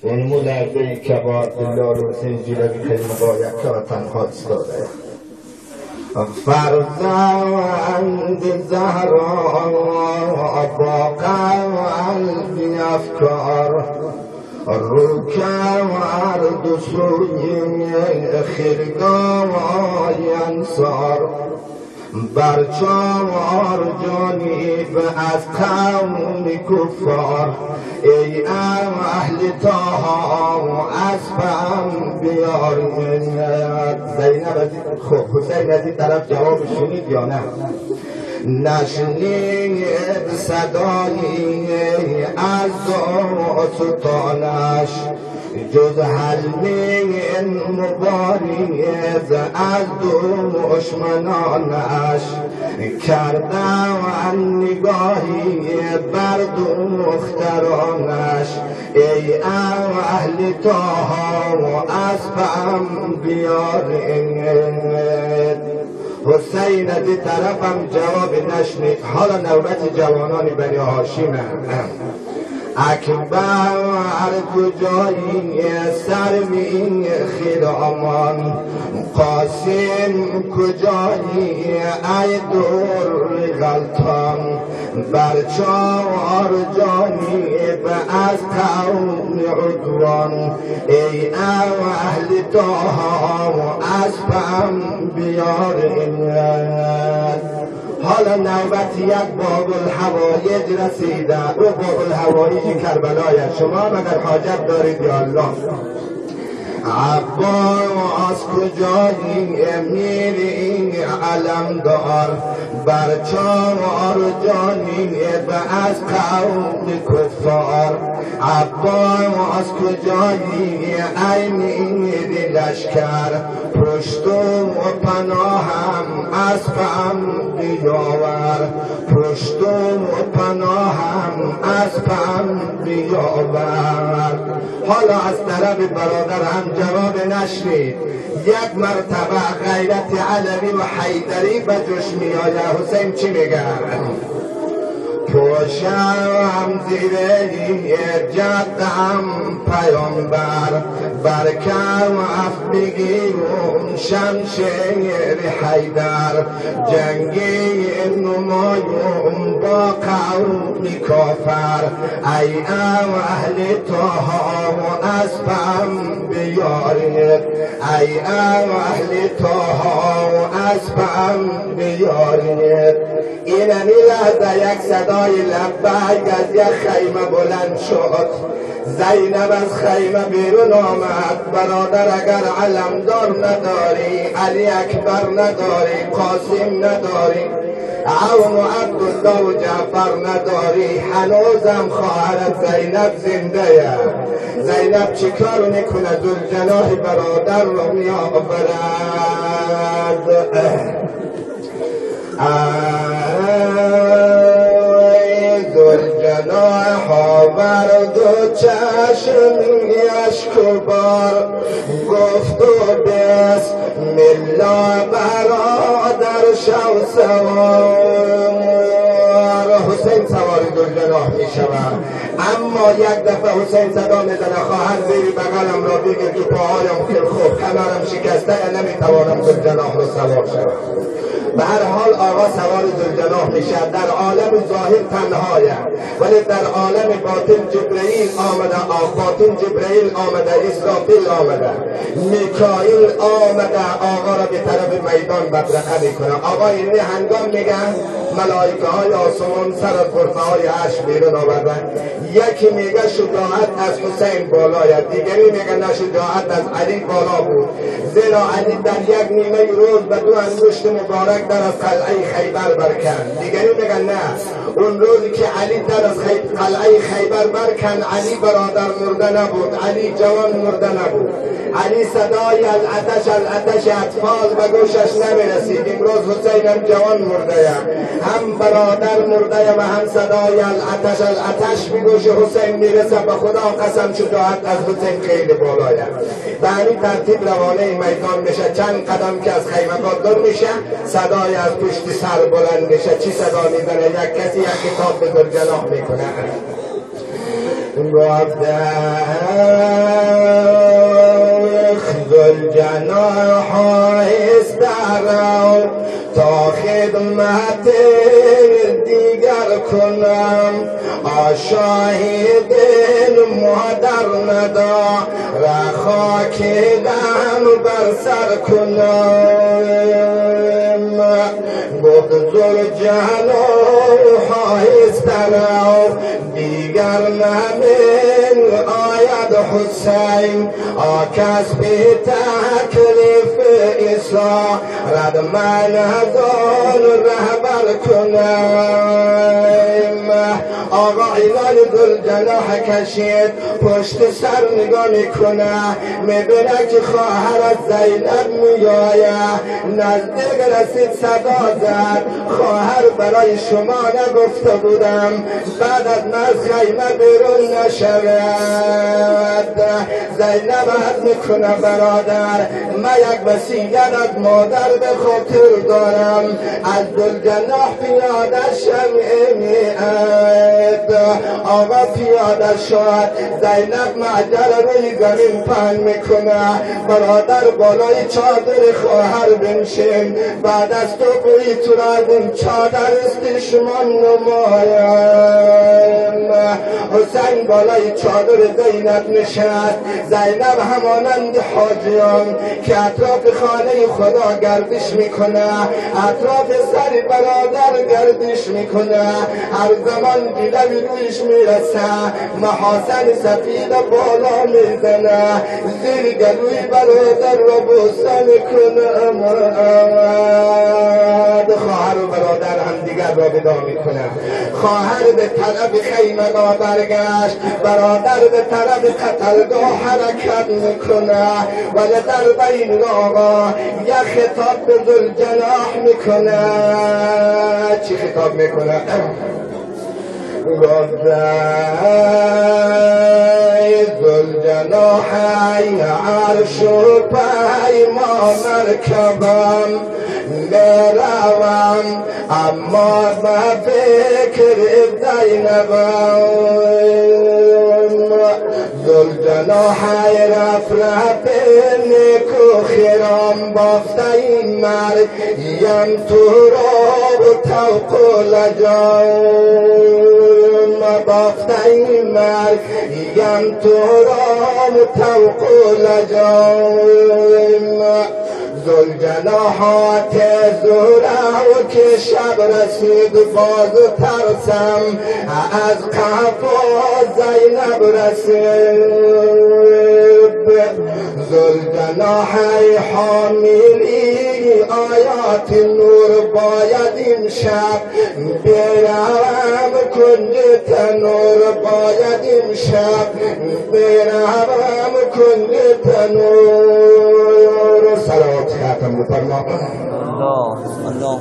یعنی ملعبه کبار دلال و سنجیله خیلی باید که تنها استاده فرزند زهرا با قلبی افکار رو کرد سوی خرگاه انصار بر چار جانب از قوم کفار ای اهل طه اسبم بیارید. زینب خب حسین از این طرف جواب شنید یا نه؟ نشنید صدایی از سلطانش جز حلمه مبارز از دشمنانش کردم نگاهی بر دخترانش ای اهل طه اسبم بیارید. حسین از این طرفم جواب نشنید. حالا نوبت جوانان بنی هاشمه. اکبر کجایی سرمی خرامان قاسم کجایی ای دور غلطان بر چار جانب از قوم عدوان ای اهل طه اسبم بیارید. حالا نوبت یک باب الحوایج رسیده. او باب الحوایج کربلای شما مگر حاجت دارید یا الله؟ عباس کجایی میری علمدار بر چار جانب از قوم کفار عباس کجایی ای میری لشکر پشت و پناهم اسبم بیاور پشت و پناهم اسبم بیاور. حالا از طرف برادر هم جواب نشنید. یک مرتبه غیرت علوی و حیدری به جوش میآید. حسین چی میگه؟ پوشم زیره جدم پیامبر برکم اف بگیرم شمشیر حیدر جنگی نمایم با قوم کافر ای اهل طه اسبم بیارید ای اهل طه اسبم بیارید. اینمی لحظه یک صدای لبیک از یک خیمه بلند شد. زینب از خیمه بیرون آمد. برادر اگر علمدار نداری علی اکبر نداری قاسم نداری عون و عبدالله و جعفر نداری هنوزم خواهرت زینب زنده. زینب چی کار میکنه؟ ذوالجناح برادر رو میآورد. ذوالجناح آورد و چشمی اشکبار گفت و بسم الله برادر شو سوار. حسین سوار ذوالجناح می شود. اما یک دفعه حسین صدا میزنه خواهر زیر بغلم را بگیر که پاهایم خیلی خوب کمرم شکسته نمیتوانم ذوالجناح رو سوار شوم. به هر حال آقا سوار ذوالجناح میشه. در عالم ظاهر تنهایه ولی در عالم باطن جبرئیل آمده. باطن جبرئیل آمده اسرافیل آمده میکائیل آمده. آقا را به طرف میدان بدرقه میکنه. آقا این هنگام میگن ملائکه های آسمان سر از غرفه های عرش بیرون آوردن. یکی میگه شجاعت از حسین بالایت دیگری میگه نه شجاعت از علی بالا بود زیرا علی در یک نیمه روز به 2 انگشت مبارک در از قلعه خیبر برکن. دیگری میگن نه اون روزی که علی در از قلعه خیبر برکن علی برادر مرده نبود علی جوان مرده نبود. علی صدای العتش اطفال به گوشش نمیرسید. امروز حسین هم جوان مرده هم برادر مرده و هم صدای العتش به گوش حسین میرسه. به خدا قسم شجاعت از حسین خیلی بالایه. به همین ترتیب روانه میدان میشه. چند قدم که از خیمگاه دور میشه صدای از پشت سر بلند میشه. چی صدا میزنه؟ یک کسی یک کتاب به ذوالجناح میکنه. ذوالجناح استروا تا خدمت دیگر کنم شاهد مادر ندا و خاک غم بر سر کنم گفت ذوالجناح استروا دیگر نمین آید حسین کس به تکلیف عیسی رد من از آن رهبر کنم آقا ایلان ذوالجناح کشید پشت سر نگاه میکنه میبینه که خواهر از زینب میآید نزدیک رسید صدا زد خواهر برای شما نگفته بودم بعد از من خیمه بیرون نشود زینب عرض میکنه برادر من یک وصیت از مادر به خاطر دارم از ذوالجناح پیاده شمعید آقا پیاده شد زینب معجر روی زمین پهن میکنه برادر بالای چادر خواهر بنشین بعد از تو بوی تو را از این چادر استشمان نمایم حسین بالای چادر زینب نشست زینب همانند حاجیان که اطراف خانه خدا گردش میکنه اطراف سر برادر گردش میکنه هر زمان دیدمی رویش میرسه محاسن سفید بالا میزنه زیر گلوی برادر را بوسه میکنه خواهر و برادر هم دیگر را ودا میکنه خواهر به طرف خیمه برگشت برادر به طرف قتلگاه حرکت میکنه ولی در بین آقا یک خطاب به ذوالجناح میکنه چی خطاب میکنه ذوالجناح ای عرش و پیما مرکبم میروم اما به فکر زینبم ذوالجناح ای رفرف نیکو خیرام بافته این مرد یم تو را و توق و لجام بافته این مرد یم تو را و توق و لجام ذوالجناحات زوره و که شب رسید باز ترسم از قفا زینب رسید ذوالجناح حاملی آیات نور باید این شب برم کنج تنور باید این شب برم کنج تنور صلوات ختم بفرما الله